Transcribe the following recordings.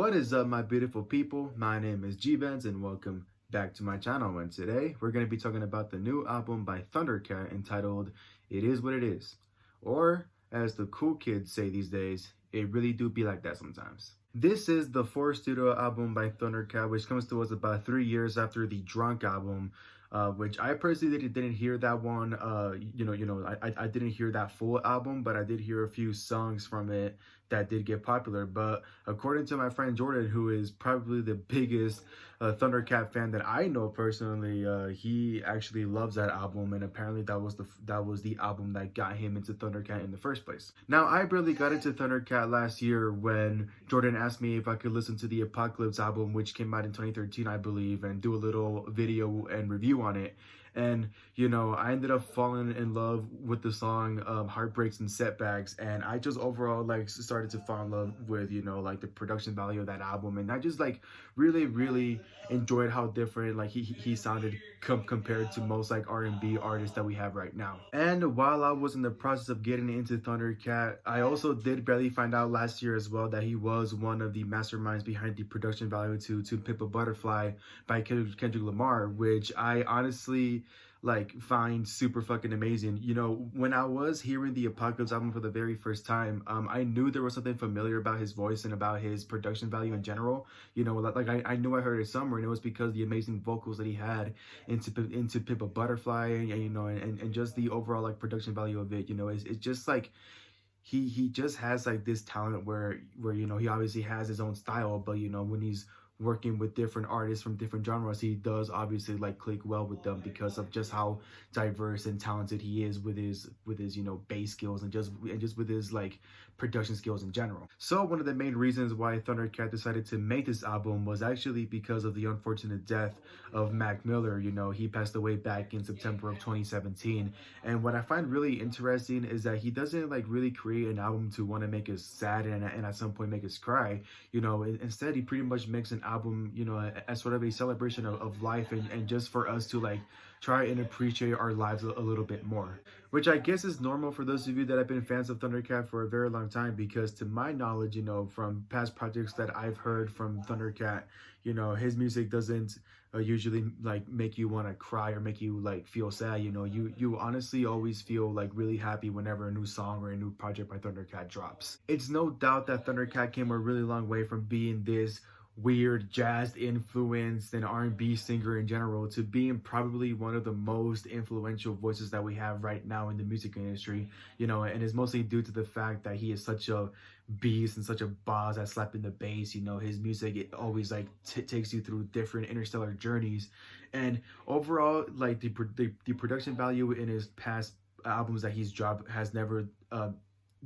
What is up, my beautiful people? My name is G-Vans and welcome back to my channel. And today we're going to be talking about the new album by Thundercat entitled It Is What It Is. Or, as the cool kids say these days, it really do be like that sometimes. This is the fourth studio album by Thundercat, which comes to us about 3 years after the Drunk album, which I personally didn't hear that one. I didn't hear that full album, but I did hear a few songs from it that did get popular. But according to my friend Jordan, who is probably the biggest Thundercat fan that I know personally, he actually loves that album, and apparently that was the album that got him into Thundercat in the first place. Now, I barely got into Thundercat last year when Jordan asked me if I could listen to the Apocalypse album, which came out in 2013, I believe, and do a little video and review on it. And, I ended up falling in love with the song Heartbreaks and Setbacks. And I just overall, started to fall in love with, the production value of that album. And I just, really, really enjoyed how different, he sounded compared to most, R&B artists that we have right now. And while I was in the process of getting into Thundercat, I also did barely find out last year as well that he was one of the masterminds behind the production value to Pimp a Butterfly by Kendrick Lamar, which I honestly find super fucking amazing. When I was hearing the Apocalypse album for the very first time, I knew there was something familiar about his voice and about his production value in general. I knew I heard it somewhere, and it was because the amazing vocals that he had into Pimp a Butterfly, and just the overall production value of it. It's just he just has this talent where he obviously has his own style, but when he's working with different artists from different genres, he does obviously click well with them because of just how diverse and talented he is with his bass skills and just with his production skills in general. So one of the main reasons why Thundercat decided to make this album was actually because of the unfortunate death of Mac Miller. He passed away back in September of 2017, and what I find really interesting is that he doesn't really create an album to want to make us sad and at some point make us cry. Instead he pretty much makes an album, as sort of a celebration of life and just for us to try and appreciate our lives a little bit more. Which I guess is normal for those of you that have been fans of Thundercat for a very long time, because to my knowledge, from past projects that I've heard from Thundercat, his music doesn't usually make you want to cry or make you feel sad. You honestly always feel really happy whenever a new song or a new project by Thundercat drops. It's no doubt that Thundercat came a really long way from being this weird jazz influenced and R&B singer in general to being probably one of the most influential voices that we have right now in the music industry, and it's mostly due to the fact that he is such a beast and such a boss at slapping the bass. His music, it always takes you through different interstellar journeys, and overall the production value in his past albums that he's dropped has never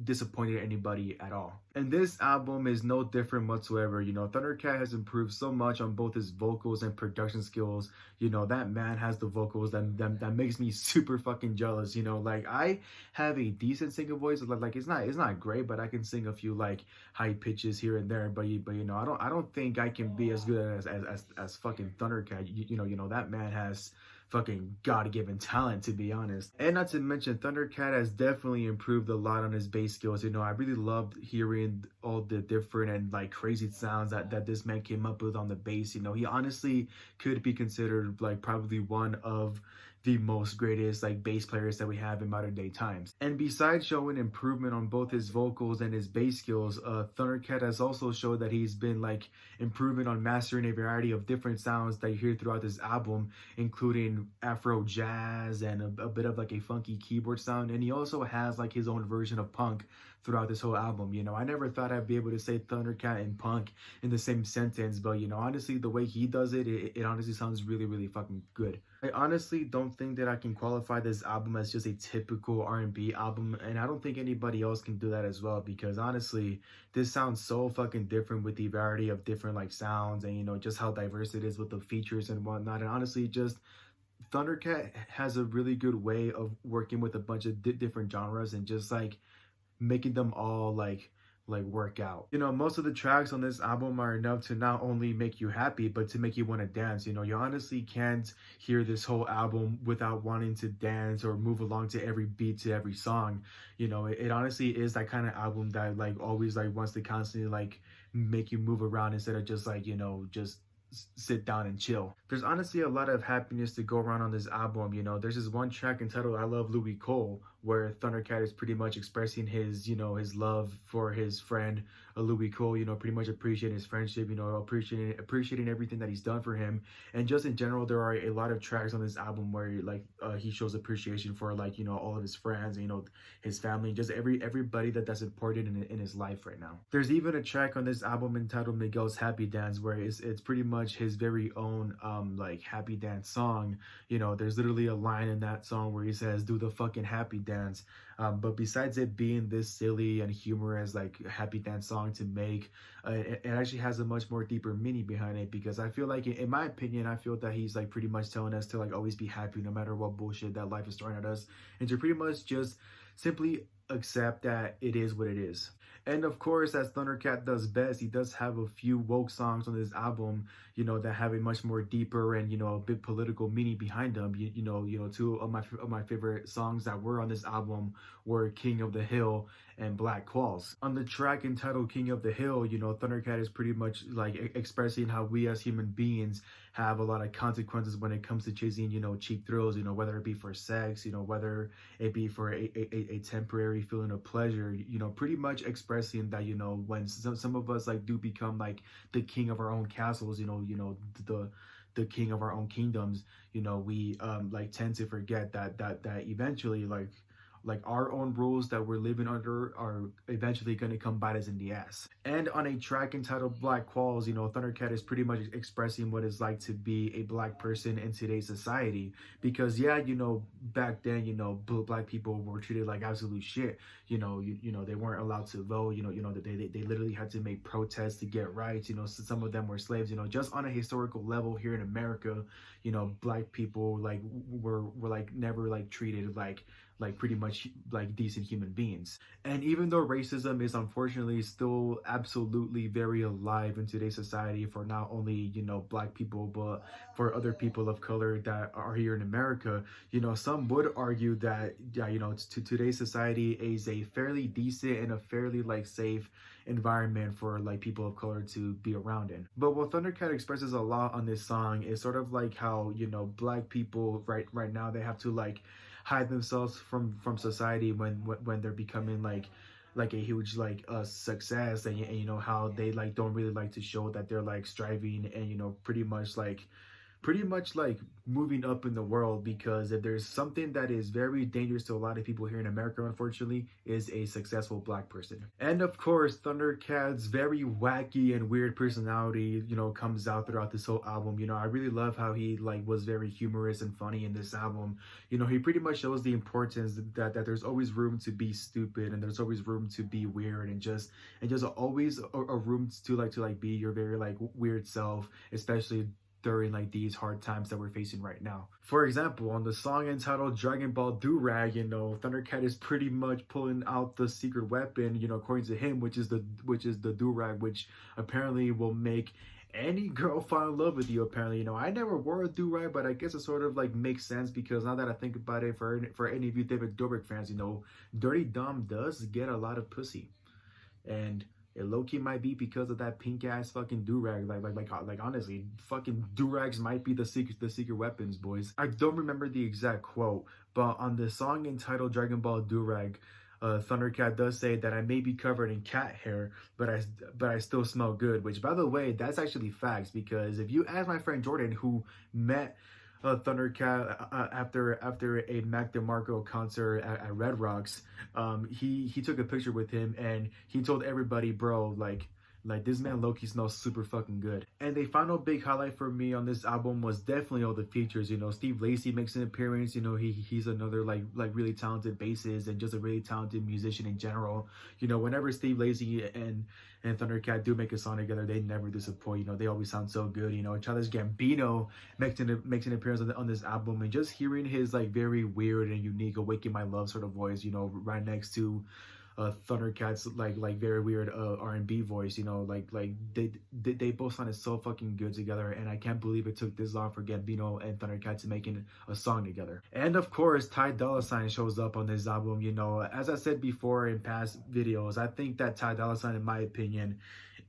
disappointed anybody at all. And this album is no different whatsoever. Thundercat has improved so much on both his vocals and production skills. That man has the vocals that makes me super fucking jealous. I have a decent singing voice. It's not great, but I can sing a few high pitches here and there. But I don't think I can be as good as fucking Thundercat. That man has fucking God-given talent, to be honest. And not to mention, Thundercat has definitely improved a lot on his bass skills. I really loved hearing all the different and crazy sounds that this man came up with on the bass. He honestly could be considered probably one of the most greatest bass players that we have in modern day times. And besides showing improvement on both his vocals and his bass skills, Thundercat has also showed that he's been improving on mastering a variety of different sounds that you hear throughout this album, including Afro jazz and a bit of a funky keyboard sound. And he also has his own version of punk throughout this whole album. I never thought I'd be able to say Thundercat and punk in the same sentence, but honestly, the way he does it honestly sounds really, really fucking good. I honestly don't think that I can qualify this album as just a typical R&B album, and I don't think anybody else can do that as well, because honestly, this sounds so fucking different with the variety of different sounds and just how diverse it is with the features and whatnot. And honestly, just Thundercat has a really good way of working with a bunch of different genres and just making them all like work out. You know, most of the tracks on this album are enough to not only make you happy, but to make you want to dance. You know, you honestly can't hear this whole album without wanting to dance or move along to every beat, to every song. You know, it honestly is that kind of album that like always like wants to constantly like make you move around instead of just like, you know, just sit down and chill. There's honestly a lot of happiness to go around on this album. You know, there's this one track entitled I Love Louis Cole, where Thundercat is pretty much expressing his, you know, his love for his friend Louis Cole, you know, pretty much appreciating his friendship, you know, appreciating everything that he's done for him. And just in general, there are a lot of tracks on this album where like he shows appreciation for like, you know, all of his friends, and, you know, his family, just everybody that's important in his life right now. There's even a track on this album entitled Miguel's Happy Dance, where it's pretty much his very own like happy dance song. You know, there's literally a line in that song where he says, "Do the fucking happy dance." But besides it being this silly and humorous like happy dance song to make, it actually has a much more deeper meaning behind it, because I feel like, in my opinion, I feel that he's like pretty much telling us to like always be happy no matter what bullshit that life is throwing at us, and to pretty much just simply accept that it is what it is. And of course, as Thundercat does best, he does have a few woke songs on this album, you know, that have a much more deeper and, you know, a bit political meaning behind them. Two of my favorite songs that were on this album were King of the Hill and Black Qualls. On the track entitled King of the Hill, you know, Thundercat is pretty much like expressing how we as human beings have a lot of consequences when it comes to chasing, you know, cheap thrills, you know, whether it be for sex, you know, whether it be for a temporary feeling of pleasure, you know, pretty much expressing that, you know, when some of us like do become like the king of our own castles, you know, the king of our own kingdoms, you know, we like tend to forget that eventually like our own rules that we're living under are eventually going to come bite us in the ass. And on a track entitled Black Qualls, you know, Thundercat is pretty much expressing what it's like to be a black person in today's society. Because yeah, you know, back then, you know, black people were treated like absolute shit. You know, they weren't allowed to vote. They literally had to make protests to get rights. You know, so some of them were slaves. You know, just on a historical level here in America, you know, black people like were like never like treated like pretty much like decent human beings. And even though racism is unfortunately still absolutely very alive in today's society for not only, you know, black people, but for other people of color that are here in America, you know, some would argue that, yeah, you know, to today's society is a fairly decent and a fairly like safe environment for like people of color to be around in. But what Thundercat expresses a lot on this song is sort of like how, you know, black people right now, they have to like hide themselves from society when they're becoming like a huge like success, and you know how they like don't really like to show that they're like striving and, you know, pretty much like moving up in the world, because if there's something that is very dangerous to a lot of people here in America, unfortunately, is a successful black person. And of course, Thundercat's very wacky and weird personality, you know, comes out throughout this whole album. You know, I really love how he like was very humorous and funny in this album. You know, he pretty much shows the importance that there's always room to be stupid, and there's always room to be weird, and just always a room to like be your very like weird self, especially during like these hard times that we're facing right now. For example, on the song entitled Dragon Ball Do-Rag, you know, Thundercat is pretty much pulling out the secret weapon, you know, according to him, which is the do-rag, which apparently will make any girl fall in love with you. Apparently, you know, I never wore a do-rag, but I guess it sort of like makes sense, because now that I think about it, for any of you David Dobrik fans, you know, Dirty Dom does get a lot of pussy, and it low-key might be because of that pink ass fucking do-rag. Like honestly, fucking do-rags might be the secret weapons, boys. I don't remember the exact quote, but on the song entitled Dragon Ball Do-Rag, Thundercat does say that I may be covered in cat hair, but I still smell good. Which, by the way, that's actually facts, because if you ask my friend Jordan, who met Thundercat after a Mac DeMarco concert at Red Rocks, he took a picture with him, and he told everybody, bro, like this man Loki smells super fucking good. And the final big highlight for me on this album was definitely all the features. You know, Steve Lacy makes an appearance. You know, he's another like really talented bassist and just a really talented musician in general. You know, whenever Steve Lacy and Thundercat do make a song together, they never disappoint. You know, they always sound so good. You know, Childish Gambino makes an appearance on this album, and just hearing his like very weird and unique "Awaken My Love" sort of voice, you know, right next to Thundercat's like very weird R&B voice. You know, like they both sounded so fucking good together, and I can't believe it took this long for Gambino and Thundercat to making a song together. And of course, Ty Dolla $ign shows up on this album. You know, as I said before in past videos, I think that Ty Dolla $ign, in my opinion,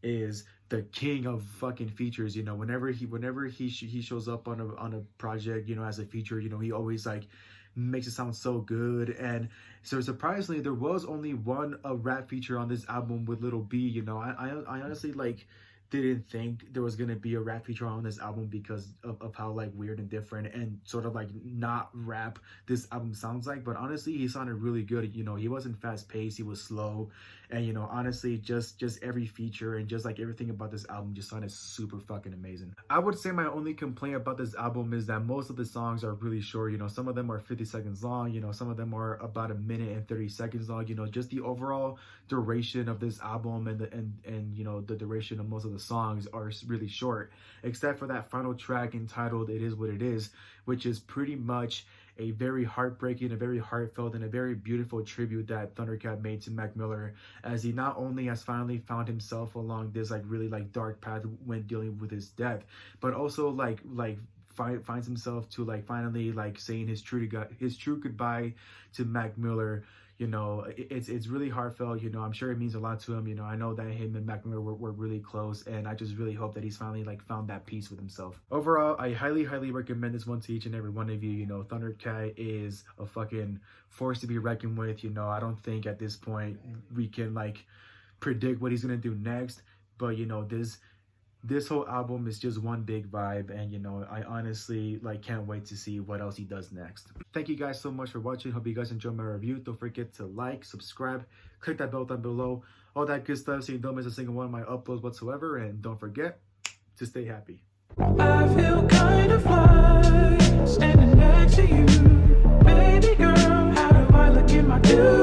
is the king of fucking features. You know, whenever he shows up on a project, you know, as a feature, you know, he always like makes it sound so good. And so surprisingly, there was only one rap feature on this album with Lil B. You know, I honestly like didn't think there was gonna be a rap feature on this album because of how like weird and different and sort of like not rap this album sounds like. But honestly, he sounded really good. You know, he wasn't fast paced, he was slow, and you know, honestly, just every feature and just like everything about this album just sounded super fucking amazing. I would say my only complaint about this album is that most of the songs are really short. You know, some of them are 50 seconds long, you know, some of them are about 1:30 long. You know, just the overall duration of this album and you know, the duration of most of the songs are really short, except for that final track entitled "It Is What It Is," which is pretty much a very heartbreaking, a very heartfelt, and a very beautiful tribute that Thundercat made to Mac Miller, as he not only has finally found himself along this like really like dark path when dealing with his death, but also finds himself to like finally like saying his true goodbye to Mac Miller. You know, it's really heartfelt. You know, I'm sure it means a lot to him. You know, I know that him and Mac Miller were really close, and I just really hope that he's finally like found that peace with himself. Overall, I highly recommend this one to each and every one of you. You know, Thundercat is a fucking force to be reckoned with. You know, I don't think at this point we can like predict what he's gonna do next, but you know, this whole album is just one big vibe, and you know, I honestly like can't wait to see what else he does next. Thank you guys so much for watching. Hope you guys enjoyed my review. Don't forget to like, subscribe, click that bell down below, all that good stuff, so you don't miss a single one of my uploads whatsoever. And don't forget to stay happy. I feel kind of fly standing next to you, baby girl. How do I look in my dude?